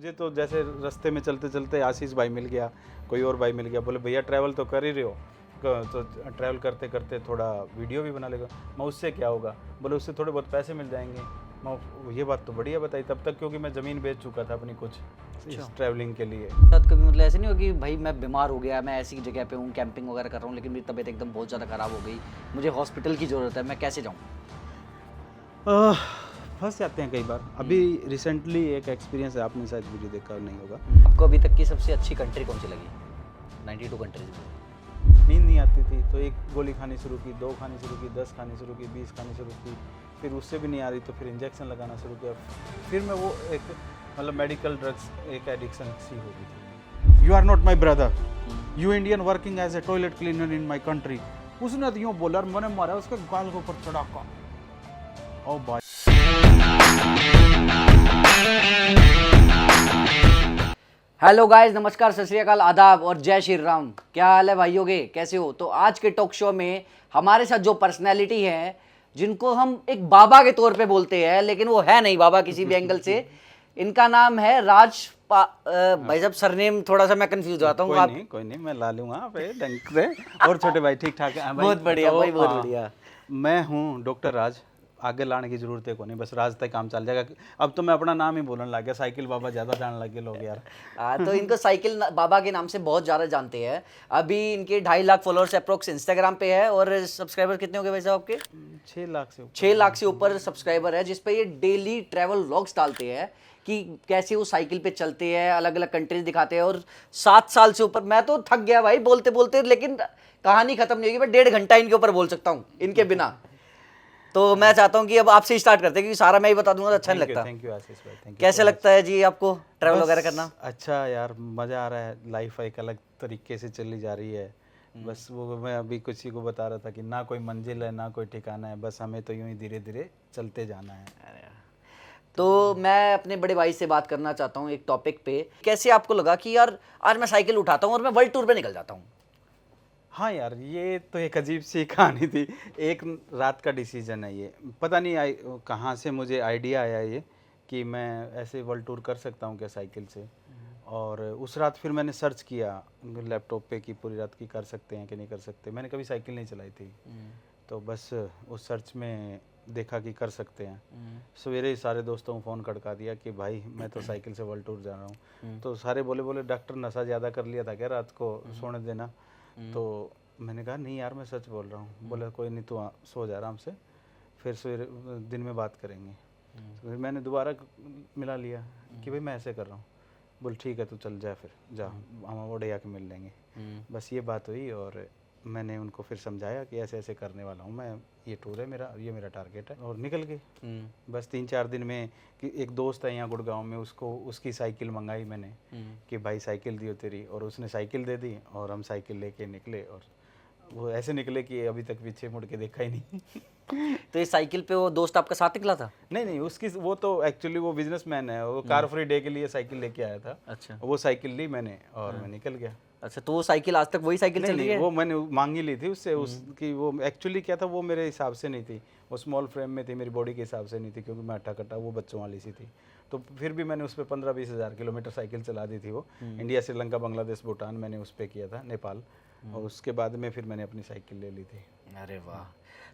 मुझे तो जैसे रास्ते में चलते चलते आशीष भाई मिल गया, कोई और भाई मिल गया, बोले भैया ट्रैवल तो कर ही रहे हो, तो ट्रैवल करते करते थोड़ा वीडियो भी बना लेगा। मैं उससे क्या होगा, बोले उससे थोड़े बहुत पैसे मिल जाएंगे। मैं ये बात तो बढ़िया बताई तब तक, क्योंकि मैं ज़मीन बेच चुका था अपनी कुछ इस ट्रैवलिंग के लिए। साथ कभी मतलब ऐसे नहीं हो कि भाई मैं बीमार हो गया, मैं ऐसी जगह पे हूँ, कैंपिंग वगैरह कर रहा हूँ, लेकिन मेरी तबीयत एकदम बहुत ज़्यादा ख़राब हो गई, मुझे हॉस्पिटल की ज़रूरत है, मैं कैसे जाऊँ? फंस जाते हैं कई बार। अभी रिसेंटली एक एक्सपीरियंस है, आपने शायद वीडियो देखा नहीं होगा। आपको अभी तक की सबसे अच्छी कंट्री कौन सी लगी? 92 कंट्रीज में। नींद नहीं आती थी तो एक गोली खानी शुरू की, 2 खानी शुरू की, 10 खानी शुरू की, 20 खानी शुरू की, फिर उससे भी नहीं आ रही तो फिर इंजेक्शन लगाना शुरू किया। फिर मैं वो एक मतलब मेडिकल ड्रग्स एक एडिक्शन सी हो गई थी। You are not my brother, you Indian working as a toilet cleaner in my country. उसने तो यूँ बोला और मैंने मारा उसके गाल के ऊपर चढ़ाका। ओ भाई। हेलो गाइस, नमस्कार, सत श्री अकाल, आदाब और जय श्री राम। क्या हाल है भाइयों के, कैसे हो? तो आज के टॉक शो में हमारे साथ जो पर्सनैलिटी है, जिनको हम एक बाबा के तौर पे बोलते हैं, लेकिन वो है नहीं बाबा किसी भी एंगल से। इनका नाम है भाई साहब, सरनेम थोड़ा सा मैं कंफ्यूज हो जाता हूँ। कोई नहीं, मैं ला लूंगा पे डंक से। और छोटे भाई ठीक ठाक है? बहुत बढ़िया भाई, बहुत बढ़िया। मैं हूँ डॉक्टर राज। आगे लाने की जरूरत है को नहीं, बस राज तक काम चल जाएगा। अब तो मैं अपना नाम ही बोलने लग गया, साइकिल बाबा ज़्यादा जान लग गए लोग यार। तो इनको साइकिल बाबा के नाम से बहुत ज़्यादा जानते हैं। अभी इनके 2.5 लाख फॉलोअर्स अप्रोक्स इंस्टाग्राम पे है। और सब्सक्राइबर कितने हो गए भाई साहब आपके? 6 लाख से 6 लाख से ऊपर सब्सक्राइबर है, जिसपे ये डेली ट्रैवल व्लॉग्स डालते हैं कि कैसे वो साइकिल पे चलते हैं, अलग अलग कंट्रीज दिखाते हैं। और 7 साल से ऊपर, मैं तो थक गया भाई बोलते बोलते, लेकिन कहानी खत्म नहीं होगी। मैं 1.5 घंटा इनके ऊपर बोल सकता हूँ इनके बिना। तो मैं चाहता हूँ कि अब आपसे स्टार्ट करते हैं, क्योंकि सारा मैं ही बता दूंगा तो अच्छा नहीं लगता। थैंक यू आशीष भाई, थैंक यू। कैसे लगता है जी आपको ट्रैवल वगैरह करना? अच्छा यार, मज़ा आ रहा है। लाइफ एक अलग तरीके से चली जा रही है। बस वो मैं अभी किसी को बता रहा था कि ना कोई मंजिल है ना कोई ठिकाना है, बस हमें तो यूं ही धीरे धीरे चलते जाना है। तो मैं अपने बड़े भाई से बात करना चाहता हूँ एक टॉपिक पे। कैसे आपको लगा कि यार आज मैं साइकिल उठाता हूँ और मैं वर्ल्ड टूर पे निकल जाता हूँ? हाँ यार, ये तो एक अजीब सी कहानी थी। एक रात का डिसीजन है ये। पता नहीं कहाँ से मुझे आइडिया आया ये कि मैं ऐसे वर्ल्ड टूर कर सकता हूँ क्या साइकिल से। और उस रात फिर मैंने सर्च किया लैपटॉप पे कि पूरी रात की कर सकते हैं कि नहीं कर सकते। मैंने कभी साइकिल नहीं चलाई थी, तो बस उस सर्च में देखा कि कर सकते हैं। सवेरे ही सारे दोस्तों को फ़ोन खड़का दिया कि भाई मैं तो साइकिल से वर्ल्ड टूर जा रहा हूँ। तो सारे बोले डॉक्टर नशा ज़्यादा कर लिया था क्या रात को, सोने देना। तो मैंने कहा नहीं यार, मैं सच बोल रहा हूँ। बोला कोई नहीं, तू सो जा आराम से, फिर सवेरे दिन में बात करेंगे। फिर मैंने दोबारा मिला लिया कि भाई मैं ऐसे कर रहा हूँ। बोल ठीक है, तू चल जा, फिर जा, हम ओडे आके मिल लेंगे। बस ये बात हुई और मैंने उनको फिर समझाया कि ऐसे ऐसे करने वाला हूँ मैं, ये टूर है मेरा, ये मेरा टारगेट है, और निकल गए। बस 3-4 दिन में कि एक दोस्त है यहाँ गुड़गांव में, उसकी साइकिल मंगाई मैंने कि भाई साइकिल दियो तेरी, और उसने साइकिल दे दी और हम साइकिल लेके निकले। और वो ऐसे निकले कि अभी तक पीछे मुड़ के देखा ही नहीं। तो इस साइकिल पे वो दोस्त आपका साथ निकला था? नहीं, उसकी वो तो एक्चुअली वो बिजनेसमैन है, वो कार फ्री डे के लिए साइकिल लेके आया था। अच्छा। वो साइकिल ली मैंने और मैं निकल गया। अच्छा, तो वो साइकिल आज तक वही साइकिल चल रही है? वो मैंने मांगी ली थी उससे। उसकी वो एक्चुअली क्या था, वो मेरे हिसाब से नहीं थी, वो स्मॉल फ्रेम में थी, मेरी बॉडी के हिसाब से नहीं थी, क्योंकि मैं अट्ठा कट्टा, वो बच्चों वाली सी थी। तो फिर भी मैंने उस पर 15-20 हज़ार किलोमीटर साइकिल चला दी थी। वो इंडिया, श्रीलंका, बांग्लादेश, भूटान मैंने उस पर किया था, नेपाल। और उसके बाद में फिर मैंने अपनी साइकिल ले ली थी। अरे वाह।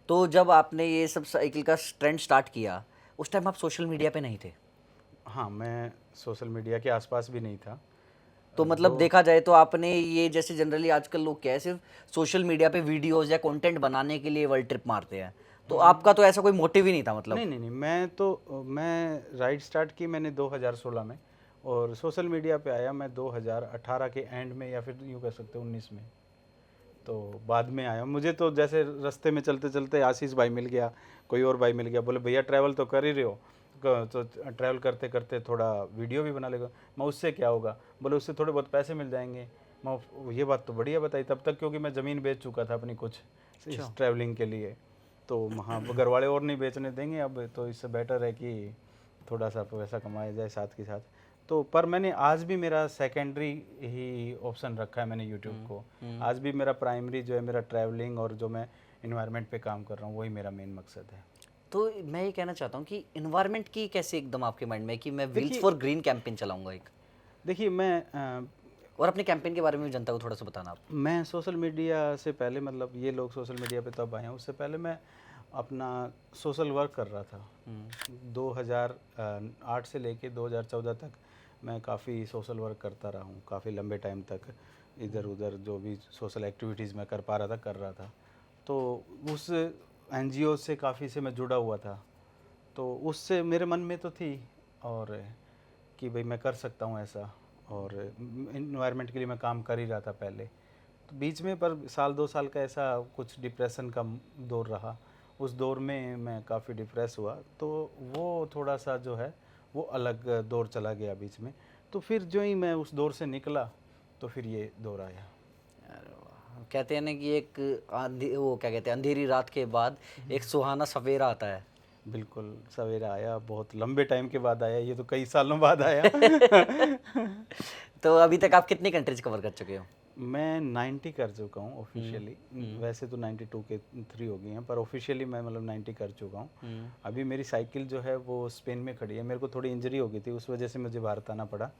तो जब आपने ये सब साइकिल का ट्रेंड स्टार्ट किया, उस टाइम आप सोशल मीडिया पे नहीं थे? हाँ, मैं सोशल मीडिया के आसपास भी नहीं था। तो मतलब देखा जाए तो आपने ये, जैसे जनरली आजकल लोग क्या है, सिर्फ सोशल मीडिया पे वीडियोस या कंटेंट बनाने के लिए वर्ल्ड ट्रिप मारते हैं, तो आपका तो ऐसा कोई मोटिव ही नहीं था मतलब? नहीं, मैं राइड स्टार्ट की मैंने 2016 में, और सोशल मीडिया पे आया मैं 2018 के एंड में, या फिर यूँ कह सकते हो 19 में। तो बाद में आया। मुझे तो जैसे रास्ते में चलते चलते आशीष भाई मिल गया, कोई और भाई मिल गया, बोले भैया ट्रैवल तो कर ही रहे हो, तो ट्रैवल करते करते थोड़ा वीडियो भी बना लेगा। मैं उससे क्या होगा, बोले उससे थोड़े बहुत पैसे मिल जाएंगे। मैं ये बात तो बढ़िया बताई तब तक, क्योंकि मैं ज़मीन बेच चुका था अपनी कुछ इस ट्रैवलिंग के लिए। तो वहाँ घर वाले और नहीं बेचने देंगे अब, तो इससे बेटर है कि थोड़ा सा पैसा कमाया जाए साथ के साथ। तो पर मैंने आज भी मेरा सेकेंडरी ही ऑप्शन रखा है मैंने यूट्यूब को। आज भी मेरा प्राइमरी जो है मेरा ट्रैवलिंग, और जो मैं इन्वायरमेंट पे काम कर रहा हूँ, वही मेरा मेन मकसद है। तो मैं ये कहना चाहता हूँ कि इन्वायरमेंट की कैसे एकदम आपके माइंड में कि मैं व्हील्स फॉर ग्रीन कैंपेन चलाऊंगा एक? देखिए मैं और अपने कैंपेन के बारे में भी जनता को थोड़ा सा बताना आप। मैं सोशल मीडिया से पहले, मतलब ये लोग सोशल मीडिया पे तब आए हैं, उससे पहले मैं अपना सोशल वर्क कर रहा था। 2008 से लेके 2014 तक मैं काफ़ी सोशल वर्क करता रहा हूँ, काफ़ी लंबे टाइम तक इधर उधर जो भी सोशल एक्टिविटीज़ मैं कर पा रहा था कर रहा था। तो उस एनजीओ से काफ़ी से मैं जुड़ा हुआ था, तो उससे मेरे मन में तो थी और कि भाई मैं कर सकता हूँ ऐसा, और इन्वायरमेंट के लिए मैं काम कर ही रहा था पहले। तो बीच में पर साल 2 साल का ऐसा कुछ डिप्रेशन का दौर रहा, उस दौर में मैं काफ़ी डिप्रेस हुआ, तो वो थोड़ा सा जो है वो अलग दौर चला गया बीच में। तो फिर जो ही मैं उस दौर से निकला तो फिर ये दौर आया। अरे वाह, कहते हैं ना कि एक वो क्या कहते हैं, अंधेरी रात के बाद एक सुहाना सवेरा आता है। बिल्कुल सवेरा आया, बहुत लंबे टाइम के बाद आया, ये तो कई सालों बाद आया। तो अभी तक आप कितनी कंट्रीज कवर कर चुके हो? मैं 90 कर चुका हूँ ऑफिशियली। वैसे तो 92 के 3 हो गई हैं, पर ऑफिशियली मैं मतलब 90 कर चुका हूँ। अभी मेरी साइकिल जो है वो स्पेन में खड़ी है, मेरे को थोड़ी इंजरी हो गई थी, उस वजह से मुझे भारत आना पड़ा।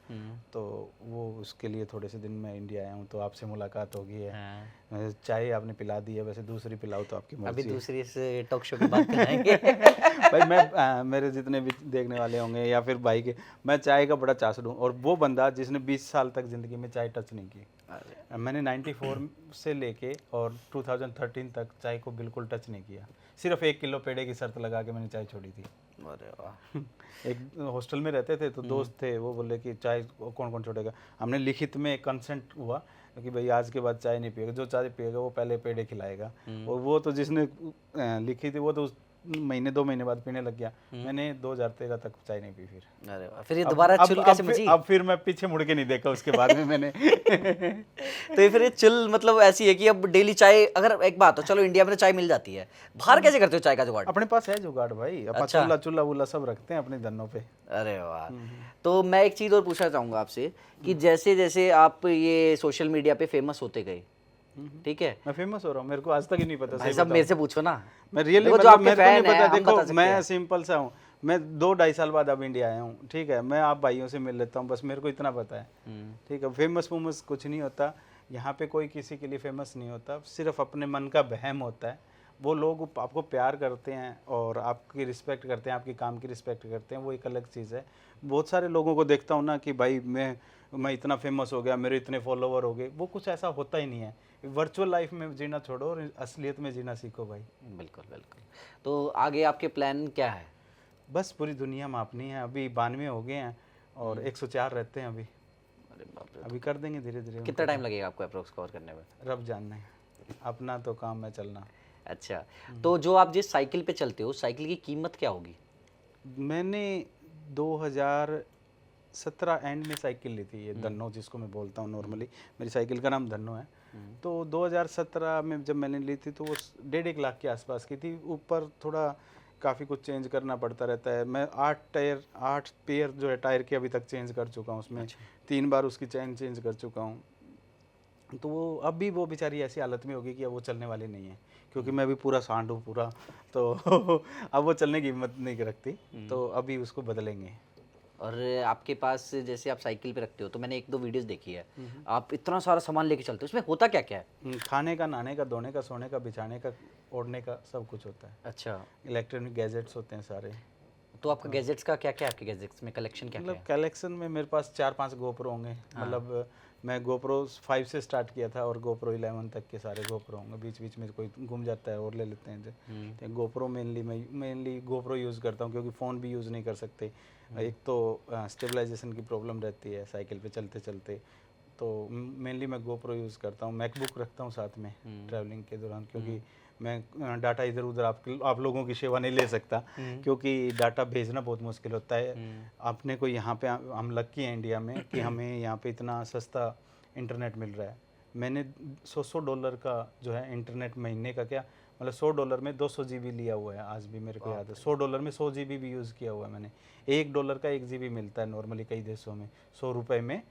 तो वो उसके लिए थोड़े से दिन मैं इंडिया आया हूँ, तो आपसे मुलाकात हो गई है। चाय आपने पिला दी है, वैसे दूसरी पिलाओ तो आपकी अभी मर्जी है। दूसरी से टॉक शो की बात कराएंगे। भाई मैं मेरे जितने भी देखने वाले होंगे या फिर भाई के, मैं चाय का बड़ा चासू हूँ, और वो बंदा जिसने 20 साल तक ज़िंदगी में चाय टच नहीं की। मैंने 94 से लेके और 2013 तक चाय को बिल्कुल टच नहीं किया, सिर्फ 1 किलो पेड़े की शर्त लगा के मैंने चाय छोड़ी थी। अरे वाह। एक हॉस्टल में रहते थे, तो दोस्त थे, वो बोले कि चाय कौन कौन छोड़ेगा। हमने लिखित में कंसेंट हुआ कि भाई आज के बाद चाय नहीं पिएगा, जो चाय पिएगा वो पहले पेड़े खिलाएगा। और वो तो जिसने लिखी थी वो तो महीने 2 महीने बाद पीने लग गया। मैंने 2013 तक चाय नहीं पी फिर। अरे वाह, फिर ये दोबारा चुल कैसे मची? अब फिर मैं पीछे मुड़ के नहीं देखा उसके बाद में मैंने। तो ये फिर ये चिल मतलब ऐसी है कि अब डेली चाय, अगर एक बात हो, चलो इंडिया में तो चाय मिल जाती है, बाहर कैसे करते हो चाय का जुगाड़? अपने पास है जुगाड़ भाई, अपन अच्छा। चूल्हा चूल्हा वूल्हा सब रखते हैं अपने धनों पे। अरे वाह। तो मैं एक चीज़ और पूछना चाहूँगा आपसे कि जैसे जैसे आप ये सोशल मीडिया पे फेमस होते गए, ठीक है? मैं फेमस हो रहा हूँ, मेरे को आज तक ही नहीं पता। भाई सही साहब बताऊं, मेरे से पूछो ना। मैं रियली देखो जो मतलब आपके मेरे को नहीं फैन हैं पता। हम बता देखो सकते मैं हैं। सिंपल सा हूँ, मैं 2-2.5 साल बाद अब इंडिया आया हूँ, ठीक है। मैं आप भाइयों से मिल लेता हूँ, बस मेरे को इतना पता है, ठीक है। फेमस वूमस कुछ नहीं होता यहाँ पे, कोई किसी के लिए फेमस नहीं होता, सिर्फ अपने मन का वहम होता है। वो लोग आपको प्यार करते हैं और आपकी रिस्पेक्ट करते हैं, आपके काम की रिस्पेक्ट करते हैं, वो एक अलग चीज़ है। बहुत सारे लोगों को देखता हूँ ना कि भाई मैं इतना फेमस हो गया, मेरे इतने फॉलोवर हो गए, वो कुछ ऐसा होता ही नहीं है। वर्चुअल लाइफ में जीना छोड़ो और असलियत में जीना सीखो भाई। बिल्कुल बिल्कुल। तो आगे आपके प्लान क्या है? बस पूरी दुनिया मापनी है, अभी 92 हो गए हैं और 104 रहते हैं अभी। अरे बाप रे। अभी कर देंगे धीरे धीरे। कितना टाइम लगेगा आपको अप्रोक्स कवर करने में? रब जानना है, अपना तो काम है चलना। अच्छा, तो जो आप जिस साइकिल पे चलते हो, साइकिल की कीमत क्या होगी? मैंने 2017 एंड में साइकिल ली थी, ये धन्नो जिसको मैं बोलता हूँ नॉर्मली, मेरी साइकिल का नाम धन्नो है। तो 2017 में जब मैंने ली थी तो वो 1.5 लाख के आसपास की थी। ऊपर थोड़ा काफ़ी कुछ चेंज करना पड़ता रहता है। मैं 8 पेयर जो है टायर के अभी तक चेंज कर चुका हूँ उसमें। 3 बार उसकी चैन चेंज कर चुका हूँ। तो वो अब भी वो बेचारी ऐसी हालत में होगी कि अब वो चलने वाली नहीं है, क्योंकि मैं भी पूरा सांड हूँ पूरा, तो अब वो चलने की हिम्मत नहीं रखती, तो अभी उसको बदलेंगे। और आपके पास जैसे आप साइकिल पे रखते हो, तो मैंने 1-2 वीडियोस देखी है, आप इतना सारा सामान लेके चलते हो, उसमें होता क्या क्या है? खाने का, नहाने का, धोने का, सोने का, बिछाने का, ओढ़ने का, सब कुछ होता है। अच्छा, इलेक्ट्रॉनिक गैजेट्स होते हैं सारे। तो आपका गैजेट्स का क्या क्या है? आपके गैजेट्स में कलेक्शन क्या क्या मतलब है? कलेक्शन में मेरे पास 4-5 गोप्रो होंगे। मतलब मैं गोप्रो 5 से स्टार्ट किया था और गोप्रो 11 तक के सारे गोप्रो होंगे। बीच बीच में कोई घूम जाता है और ले लेते हैं। तो गोप्रो मेनली गोप्रो यूज़ करता हूँ, क्योंकि फ़ोन भी यूज़ नहीं कर सकते। एक तो स्टेबलाइजेशन की प्रॉब्लम रहती है साइकिल पे चलते चलते, तो मेनली मैं गोप्रो यूज़ करता हूँ। मैकबुक रखता हूँ साथ में ट्रैवलिंग के दौरान, क्योंकि मैं डाटा इधर उधर आप लोगों की सेवा नहीं ले सकता, क्योंकि डाटा भेजना बहुत मुश्किल होता है। अपने को यहाँ पे हम लकी हैं इंडिया में कि हमें यहाँ पे इतना सस्ता इंटरनेट मिल रहा है। मैंने $100 का जो है इंटरनेट महीने का, क्या मतलब $100 में 200 GB लिया हुआ है, आज भी मेरे को याद है। $100 में 100 GB भी यूज़ किया हुआ है मैंने। $1 का 1 GB मिलता है नॉर्मली कई देशों में। 100 रुपये में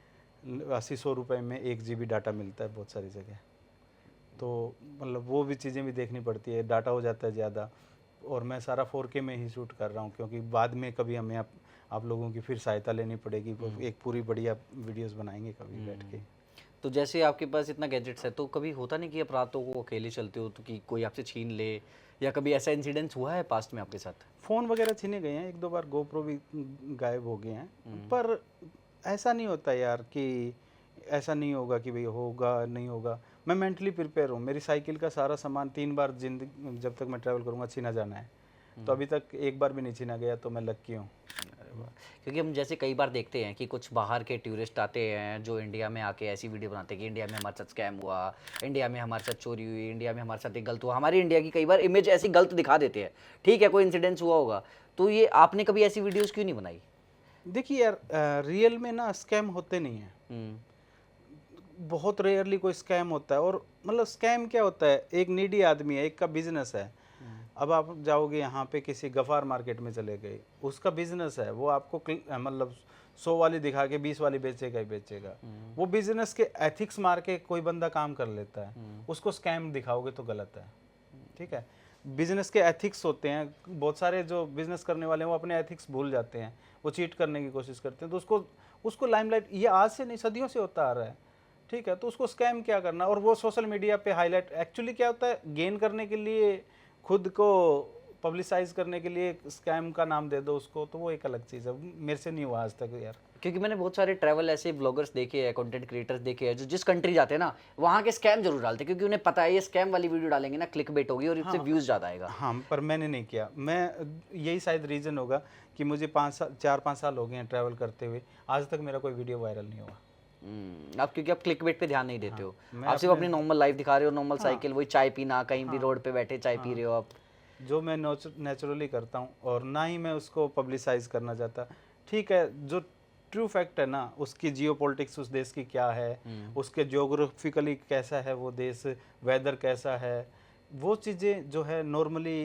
80-100 रुपये में 1 GB डाटा मिलता है बहुत सारी जगह। तो मतलब वो भी चीज़ें भी देखनी पड़ती है, डाटा हो जाता है ज़्यादा। और मैं सारा 4K में ही शूट कर रहा हूँ, क्योंकि बाद में कभी हमें आप लोगों की फिर सहायता लेनी पड़ेगी। वो एक पूरी बढ़िया वीडियोस बनाएंगे कभी बैठ के। तो जैसे आपके पास इतना गैजेट्स है तो कभी होता नहीं कि आप रातों को अकेले चलते हो तो कि कोई आपसे छीन ले, या कभी ऐसा इंसिडेंस हुआ है पास्ट में आपके साथ? फ़ोन वगैरह छीने गए हैं, एक दो बार गोप्रो भी गायब हो गए हैं, पर ऐसा नहीं होता यार कि ऐसा नहीं होगा कि भाई होगा नहीं होगा। मैं मेंटली प्रिपेयर हूँ। मेरी साइकिल का सारा सामान 3 बार जिंदगी जब तक मैं ट्रैवल करूँगा छीना जाना है, तो अभी तक एक बार भी नहीं छीना गया, तो मैं लक्की हूँ। क्योंकि हम जैसे कई बार देखते हैं कि कुछ बाहर के टूरिस्ट आते हैं जो इंडिया में आके ऐसी वीडियो बनाते हैं कि इंडिया में हमारे साथ स्कैम हुआ, इंडिया में हमारे साथ चोरी हुई, इंडिया में हमारे साथ ये गलत हुआ। हमारी इंडिया की कई बार इमेज ऐसी गलत दिखा देते हैं। ठीक है, कोई इंसिडेंस हुआ होगा, तो ये आपने कभी ऐसी वीडियोस क्यों नहीं बनाई? देखिए यार, रियल में ना स्कैम होते नहीं हैं, बहुत रेयरली कोई स्कैम होता है। और मतलब स्कैम क्या होता है, एक नीडी आदमी है, एक का बिजनेस है। अब आप जाओगे यहाँ पे किसी गफ़ार मार्केट में चले गए, उसका बिजनेस है, वो आपको मतलब 100 वाली दिखा के 20 वाली बेचेगा ही बेचेगा। वो बिजनेस के एथिक्स मार के कोई बंदा काम कर लेता है, उसको स्कैम दिखाओगे तो गलत है। ठीक है, बिजनेस के एथिक्स होते हैं। बहुत सारे जो बिजनेस करने वाले हैं वो अपने एथिक्स भूल जाते हैं, वो चीट करने की कोशिश करते हैं, तो उसको लाइमलाइट, ये आज से नहीं सदियों से होता आ रहा है। ठीक है, तो उसको स्कैम क्या करना, और वो सोशल मीडिया पे हाईलाइट, एक्चुअली क्या होता है, गेन करने के लिए, खुद को पब्लिसाइज करने के लिए स्कैम का नाम दे दो उसको, तो वो एक अलग चीज़ है। मेरे से नहीं हुआ आज तक यार। क्योंकि मैंने बहुत सारे ट्रैवल ऐसे ब्लॉगर्स देखे हैं, कंटेंट क्रिएटर्स देखे हैं जो जिस कंट्री जाते हैं ना वहाँ के स्कैम जरूर डालते हैं, क्योंकि उन्हें पता है ये स्कैम वाली वीडियो डालेंगे ना क्लिक बेट होगी और इससे व्यूज ज़्यादा आएगा। हाँ, पर मैंने नहीं किया। मैं यही शायद रीज़न होगा कि मुझे 4-5 साल हो गए हैं ट्रैवल करते हुए, आज तक मेरा कोई वीडियो वायरल नहीं हुआ। आप क्योंकि आप क्लिक बेट पे ध्यान नहीं देते हो, मैं आप सिर्फ अपनी नॉर्मल लाइफ दिखा रहे हो, नॉर्मल साइकिल, वही चाय पीना, कहीं भी रोड पे बैठे चाय पी रहे हो आप। जो मैं नेचुरली करता हूँ, और ना ही मैं उसको पब्लिसाइज करना चाहता। ठीक है, जो ट्रू फैक्ट है ना, उसकी जियोपॉलिटिक्स उस देश की क्या है, उसके ज्योग्राफिकली कैसा है वो देश, वेदर कैसा है, वो चीज़ें जो है नॉर्मली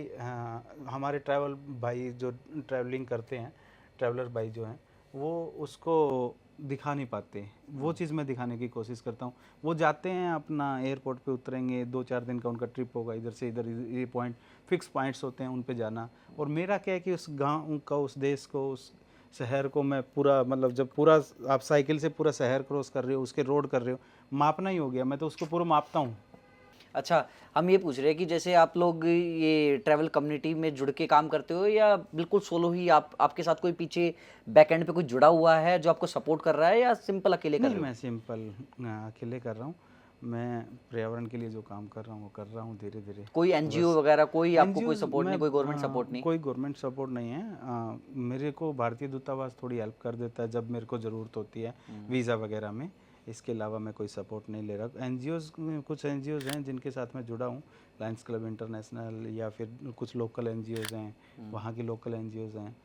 हमारे ट्रैवल भाई जो ट्रैवलिंग करते हैं, ट्रैवलर भाई जो हैं, वो उसको दिखा नहीं पाते। वो चीज़ मैं दिखाने की कोशिश करता हूँ। वो जाते हैं अपना एयरपोर्ट पे उतरेंगे, 2-4 दिन का उनका ट्रिप होगा, इधर से इधर, ये पॉइंट फिक्स पॉइंट्स होते हैं उन पे जाना। और मेरा क्या है कि उस गाँव का, उस देश को, उस शहर को मैं पूरा, मतलब जब पूरा आप साइकिल से पूरा शहर क्रॉस कर रहे हो, उसके रोड कर रहे हो, मापना ही हो गया, मैं तो उसको पूरा मापता हूँ। अच्छा, हम ये पूछ रहे हैं कि जैसे आप लोग ये ट्रैवल कम्युनिटी में जुड़ के काम करते हो या बिल्कुल सोलो ही, आपके साथ कोई पीछे बैक एंड पे कुछ जुड़ा हुआ है जो आपको सपोर्ट कर रहा है, या सिंपल अकेले कर नहीं, रहे हो? मैं सिंपल अकेले कर रहा हूँ। मैं पर्यावरण के लिए जो काम कर रहा हूँ वो कर रहा हूँ धीरे धीरे। कोई एनजीओ वगैरह, कोई आपको कोई NGOs सपोर्ट नहीं, कोई गवर्नमेंट सपोर्ट नहीं? कोई गवर्नमेंट सपोर्ट नहीं है। मेरे को भारतीय दूतावास थोड़ी हेल्प कर देता है जब मेरे को ज़रूरत होती है वीज़ा वगैरह में। इसके अलावा मैं कोई सपोर्ट नहीं ले रहा। एनजीओज़, कुछ एनजीओज़ हैं जिनके साथ मैं जुड़ा हूँ, लायंस क्लब इंटरनेशनल, या फिर कुछ लोकल एनजीओज़ हैं, वहाँ की लोकल एनजीओज़ हैं,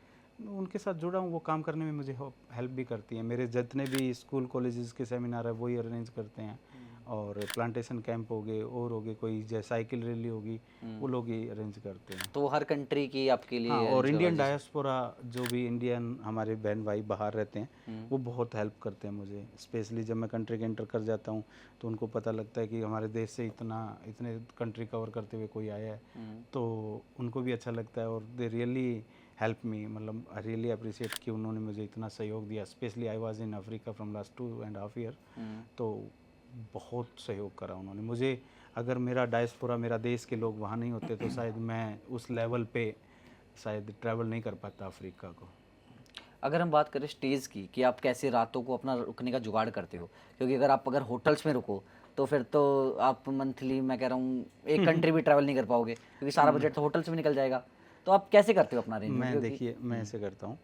उनके साथ जुड़ा हूँ। वो काम करने में मुझे हेल्प भी करती है। मेरे जितने भी स्कूल कॉलेजेस के सेमिनार है वही अरेंज करते हैं, और प्लांटेशन कैंप हो गए, और हो गए कोई जैसे साइकिल रैली होगी, वो लोग ही अरेंज करते हैं। तो हर कंट्री की आपके लिए हाँ, और NGO इंडियन है? डायस्पोरा, जो भी इंडियन हमारे बहन भाई बाहर रहते हैं, वो बहुत हेल्प करते हैं मुझे। स्पेशली जब मैं कंट्री के एंटर कर जाता हूँ तो उनको पता लगता है कि हमारे देश से इतने कंट्री कवर करते हुए कोई आया है, तो उनको भी अच्छा लगता है, और दे रियली हेल्प मी। मतलब आई रियली अप्रिशिएट कि उन्होंने मुझे इतना सहयोग दिया। Specially I was in Africa from last 2.5 year, तो बहुत सहयोग करा उन्होंने मुझे। अगर मेरा डायस्पोरा, मेरा देश के लोग वहाँ नहीं होते तो शायद मैं उस लेवल पे शायद ट्रैवल नहीं कर पाता अफ्रीका को। अगर हम बात करें स्टेज की, कि आप कैसे रातों को अपना रुकने का जुगाड़ करते हो, क्योंकि अगर होटल्स में रुको तो फिर तो आप मंथली, मैं कह रहा हूँ, एक कंट्री भी ट्रैवल नहीं कर पाओगे, क्योंकि सारा बजट तो होटल से भी निकल जाएगा। तो आप कैसे करते हो अपना अरेंजमेंट? देखिए, मैं ऐसे करता हूँ,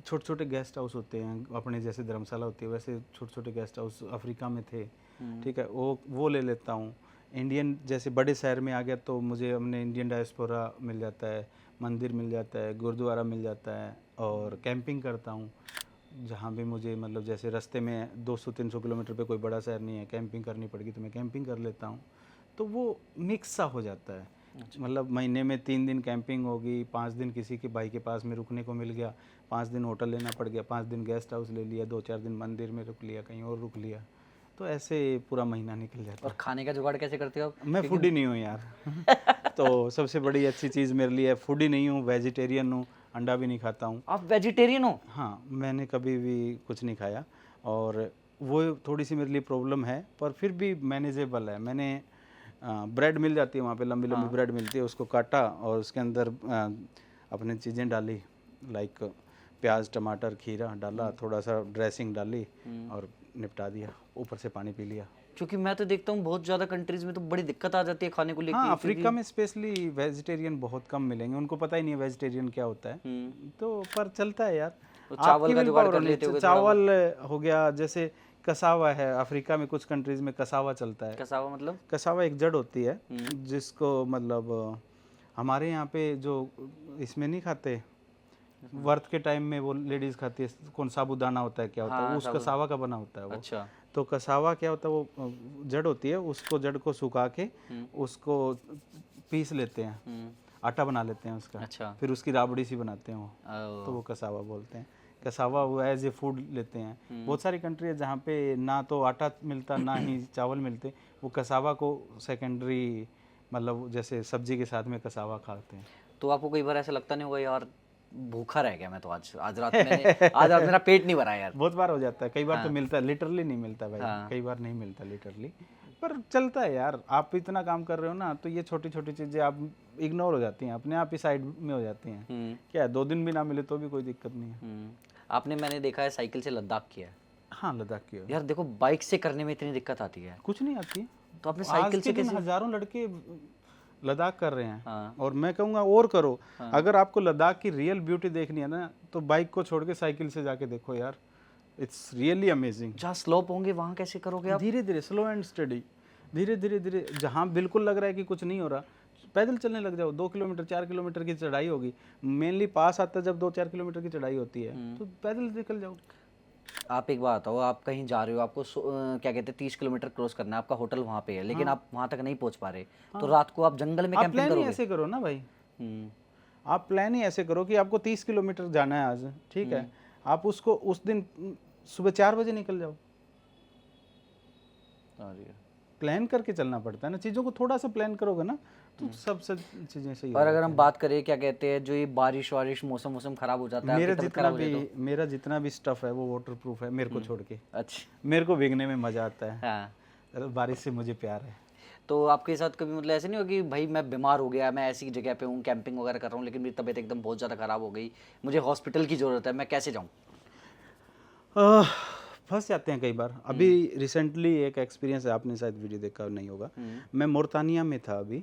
छोटे छोटे गेस्ट हाउस होते हैं अपने, जैसे धर्मशाला होती है वैसे छोटे छोटे गेस्ट हाउस अफ्रीका में थे। ठीक है, वो ले लेता हूँ। इंडियन जैसे बड़े शहर में आ गया तो मुझे अपने इंडियन डायस्पोरा मिल जाता है, मंदिर मिल जाता है, गुरुद्वारा मिल जाता है, और कैंपिंग करता हूँ जहाँ भी मुझे, मतलब जैसे रास्ते में 200-300 किलोमीटर पे कोई बड़ा शहर नहीं है, कैंपिंग करनी पड़ेगी तो मैं कैंपिंग कर लेता हूँ। तो वो मिक्स सा हो जाता है। मतलब महीने में 3 दिन कैंपिंग होगी, 5 दिन किसी के भाई के पास में रुकने को मिल गया, 5 दिन होटल लेना पड़ गया, 5 दिन गेस्ट हाउस ले लिया, 2-4 दिन मंदिर में रुक लिया, कहीं और रुक लिया, तो ऐसे पूरा महीना निकल जाता है। और खाने का जुगाड़ कैसे करते हो आप? मैं फूडी नहीं हूँ यार तो सबसे बड़ी अच्छी चीज़ मेरे लिए, फूडी नहीं हूँ, वेजिटेरियन हूँ। अंडा भी नहीं खाता हूँ। आप वेजिटेरियन हो? हाँ, मैंने कभी भी कुछ नहीं खाया और वो थोड़ी सी मेरे लिए प्रॉब्लम है, पर फिर भी मैनेजेबल है। मैंने ब्रेड मिल जाती है वहाँ पे, लंबी लंबी ब्रेड मिलती है, उसको काटा और उसके अंदर अपने चीज़ें डाली, लाइक प्याज टमाटर खीरा डाला, थोड़ा सा ड्रेसिंग डाली और निपटा दिया, ऊपर से पानी पी लिया। क्योंकि मैं तो देखता हूँ बहुत ज़्यादा कंट्रीज में तो बड़ी दिक्कत आ जाती है खाने को लेके। हाँ, अफ्रीका में स्पेशली वेजिटेरियन बहुत कम मिलेंगे, उनको पता ही नहीं है वेजिटेरियन क्या होता है। तो पर चलता है यार, तो चावल आपकी का will जुगाड़ power कर होनी लेते होगे चाहिए। थोड़ा बहुत। चावल हो गया, जैसे कसावा है, अफ्रीका में कुछ कंट्रीज में कसावा चलता है। कसावा मतलब? कसावा एक जड़ होती है जिसको मतलब हमारे यहाँ पे जो इसमें नहीं खाते, व्रत के टाइम में वो लेडीज खाती है, कौन साबूदाना होता है क्या होता है, हाँ, वो उस कसावा का बना होता है वो। अच्छा। तो कसावा क्या होता है, वो जड़ होती है, उसको जड़ को सुखा के उसको पीस लेते हैं, आटा बना लेते हैं उसका, अच्छा। फिर उसकी राबड़ी सी बनाते हैं वो, ओ, तो वो कसावा बोलते हैं। कसावा वो एज ए फूड लेते हैं। बहुत सारी कंट्री है जहाँ पे ना तो आटा मिलता ना ही चावल मिलते, वो कसावा को सेकेंडरी मतलब जैसे सब्जी के साथ में कसावा खाते हैं। तो आपको कई बार ऐसा लगता नहीं होगा यार भूखा रह गया मैं तो आज रात मैंने आज रात मेरा पेट नहीं भरा यार? बहुत बार हो जाता है, कई बार तो मिलता है, लिटरली नहीं मिलता भाई, हाँ। कई बार नहीं मिलता लिटरली, पर चलता है यार। आप इतना काम कर रहे हो ना, तो ये छोटी छोटी चीज़ें आप इग्नोर हो जाती हैं, अपने आप ही साइड में हो जाती हैं। क्या है, 2 दिन भी ना मिले तो भी कोई दिक्कत नहीं है। आपने मैंने देखा है साइकिल से लद्दाख किया है। हाँ, लद्दाख की हो। यार देखो बाइक से करने में इतनी दिक्कत आती है, कुछ नहीं आती है। तो आपने आज साइकिल के से दिन कैसे? हजारों लड़के लद्दाख कर रहे हैं। हाँ। और मैं कहूँगा और करो। अगर आपको लद्दाख की रियल ब्यूटी देखनी है ना, तो बाइक को छोड़ के साइकिल से जाके देखो यार, इट्स रियली अमेजिंग। जहाँ स्लोप होंगे वहाँ कैसे करोगे आप? धीरे धीरे, स्लो एंड स्टडी, धीरे धीरे धीरे, जहाँ बिल्कुल लग रहा है कि कुछ नहीं हो रहा, पैदल चलने लग जाओ। 2 किलोमीटर 4 किलोमीटर की चढ़ाई होगी, मेनली पास आता है जब 2-4 किलोमीटर की चढ़ाई होती है, तो पैदल निकल जाओ। आप एक बात बताओ, आप कहीं जा रहे हो, आपको क्या कहते हैं 30 किलोमीटर क्रॉस करना है, आपका होटल वहाँ पे है, लेकिन आप वहाँ तक नहीं पहुँच पा रहे, तो रात को आप जंगल में आप कैंपिंग प्लान ही करोगे? ऐसे करो ना भाई, हम्म, आप प्लान ही ऐसे करो कि आपको 30 किलोमीटर जाना है आज, ठीक है, आप उसको उस दिन सुबह 4 बजे निकल जाओ। प्लान करके चलना पड़ता है ना, चीज़ों को थोड़ा सा प्लान करोगे ना, तो सब चीज़ें सही हो और अगर हम बात करें क्या कहते हैं जो ये बारिश वारिश मौसम खराब हो जाता है, मेरा आपकी तबीयत जितना खराब हो जाए तो? मेरा जितना भी स्टफ है वो वाटर प्रूफ है, मेरे को छोड़ के। अच्छा। मेरे को भीगने में मज़ा आता है। हाँ, बारिश से मुझे प्यार है। तो आपके साथ कभी मतलब ऐसे नहीं हो कि भाई मैं बीमार हो गया, मैं ऐसी जगह पे हूँ कैंपिंग वगैरह कर रहा हूँ, लेकिन मेरी तबीयत एकदम बहुत ज़्यादा ख़राब हो गई, मुझे हॉस्पिटल की ज़रूरत है, मैं कैसे जाऊँ? फंस जाते हैं कई बार। अभी रिसेंटली एक एक्सपीरियंस है, आपने शायद वीडियो देखा नहीं होगा, मैं मोरतानिया में था अभी।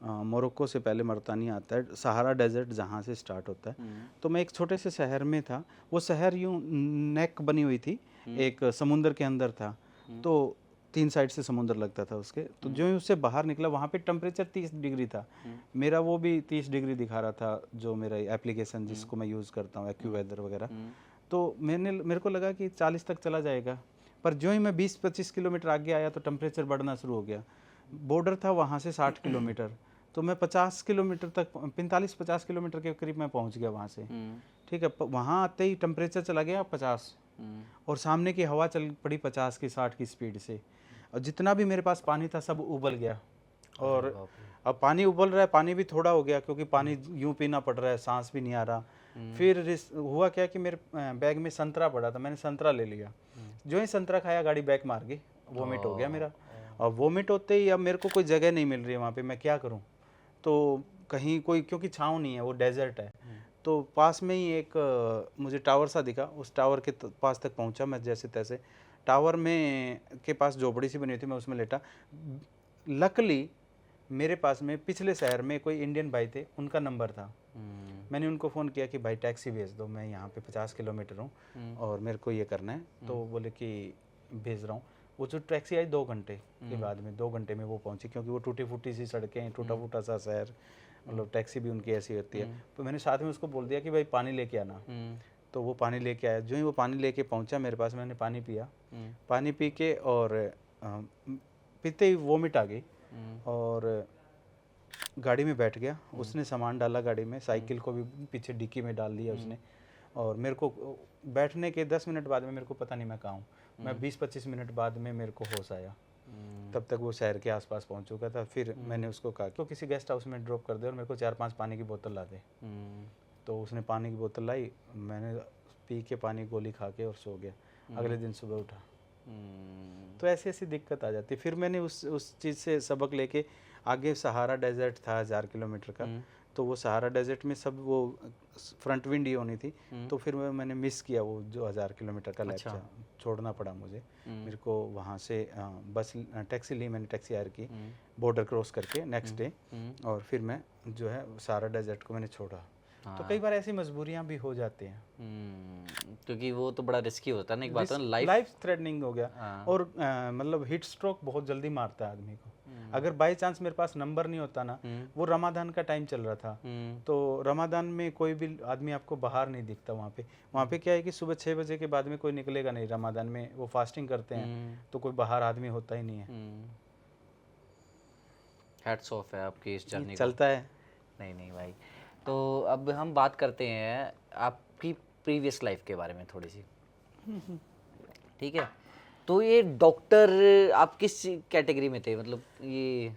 मोरक्को से पहले मोरतानिया आता है, सहारा डेजर्ट जहाँ से स्टार्ट होता है। तो मैं एक छोटे से शहर में था, वो शहर यूँ नेक बनी हुई थी, एक समुंदर के अंदर था, तो 3 साइड से समुंदर लगता था उसके। तो जो ही उससे बाहर निकला, वहाँ पे टेम्परेचर 30 डिग्री था, मेरा वो भी 30 डिग्री दिखा रहा था, जो मेरा एप्लीकेशन जिसको मैं यूज़ करता हूँ एक्यूवेदर वगैरह। तो मेरे को लगा कि 40 तक चला जाएगा, पर जो ही मैं 20-25 किलोमीटर आगे आया तो टेम्परेचर बढ़ना शुरू हो गया। बॉर्डर था वहाँ से 60 किलोमीटर, तो मैं 50 किलोमीटर तक, 45-50 किलोमीटर के करीब मैं पहुँच गया वहाँ से, ठीक है। वहाँ आते ही टेम्परेचर चला गया 50, और सामने की हवा चल पड़ी 50 की 60 की स्पीड से, और जितना भी मेरे पास पानी था सब उबल गया। और अब पानी उबल रहा है, पानी भी थोड़ा हो गया क्योंकि पानी यूं पीना पड़ रहा है, सांस भी नहीं आ रहा। फिर हुआ क्या कि मेरे बैग में संतरा पड़ा था, मैंने संतरा ले लिया। जो ही संतरा खाया गाड़ी बैक मार गई, वोमिट हो गया मेरा। और वोमिट होते ही अब मेरे को कोई जगह नहीं मिल रही है वहाँ पे, मैं क्या करूँ? तो कहीं कोई, क्योंकि छाँव नहीं है, वो डेजर्ट है, तो पास में ही एक मुझे टावर सा दिखा, उस टावर के पास तक पहुँचा मैं जैसे तैसे। टावर में के पास झोपड़ी सी बनी हुई थी, मैं उसमें लेटा। लकली मेरे पास में पिछले शहर में कोई इंडियन भाई थे, उनका नंबर था। मैंने उनको फ़ोन किया कि भाई टैक्सी भेज दो, मैं यहाँ पे 50 किलोमीटर हूँ और मेरे को ये करना है। तो वो बोले कि भेज रहा हूँ। वो जो टैक्सी आई 2 घंटे के बाद में, 2 घंटे में वो पहुँची, क्योंकि वो टूटी फूटी सी सड़कें, टूटा फूटा सा शहर, मतलब टैक्सी भी उनकी ऐसी होती है। तो मैंने साथ में उसको बोल दिया कि भाई पानी लेके आना। तो वो पानी लेके आया। जो ही वो पानी लेके पहुँचा मेरे पास, मैंने पानी पिया। पानी पी के और पीते ही वोमिट आ गई, और गाड़ी में बैठ गया। उसने सामान डाला गाड़ी में, साइकिल को भी पीछे डिक्की में डाल दिया उसने। और मेरे को बैठने के 10 मिनट बाद में, मेरे को पता नहीं मैं कहाँ हूँ, मैं 20-25 मिनट बाद में मेरे को होश आया। तब तक वो शहर के आसपास पहुँच चुका था। फिर मैंने उसको कहा कि किसी गेस्ट हाउस में ड्रॉप कर दे और मेरे को 4-5 पानी की बोतल ला दे। तो उसने पानी की बोतल लाई, मैंने पी के पानी गोली खा के और सो गया। अगले दिन सुबह उठा। तो ऐसी ऐसी दिक्कत आ जाती। फिर मैंने उस चीज़ से सबक लेके आगे सहारा डेजर्ट था 1000 किलोमीटर का, तो वो सहारा डेजर्ट में सब वो फ्रंट विंड ही होनी थी, तो फिर मैंने मिस किया वो जो 1000 किलोमीटर का लैप था, छोड़ना पड़ा मुझे। मेरे को वहाँ से बस टैक्सी ली, मैंने टैक्सी हायर की बॉर्डर क्रॉस करके नेक्स्ट डे, और फिर मैं जो है सहारा डेजर्ट को मैंने छोड़ा। तो कई बार ऐसी मजबूरियां भी हो जाती हैं, क्योंकि वो तो बड़ा रिस्की होता है ना, एक बात है ना, लाइफ थ्रेटनिंग हो गया। और मतलब हीट स्ट्रोक बहुत जल्दी मारता है आदमी को। अगर बाई चांस मेरे पास नंबर नहीं होता ना, वो रमादान का टाइम चल रहा था, तो रमादान में कोई भी आदमी आपको बाहर नहीं दिखता। वहाँ पे क्या है कि सुबह 6 बजे के बाद में कोई निकलेगा नहीं। रमादान में वो फास्टिंग करते हैं, तो कोई बाहर आदमी होता ही नहीं है। हैट्स ऑफ है आपकी इस जर्नी को। चलता है। नहीं भाई, तो अब हम बात करते हैं आपकी प्रीवियस लाइफ के बारे में थोड़ी सी, ठीक है? तो ये डॉक्टर आप किस कैटेगरी में थे, मतलब ये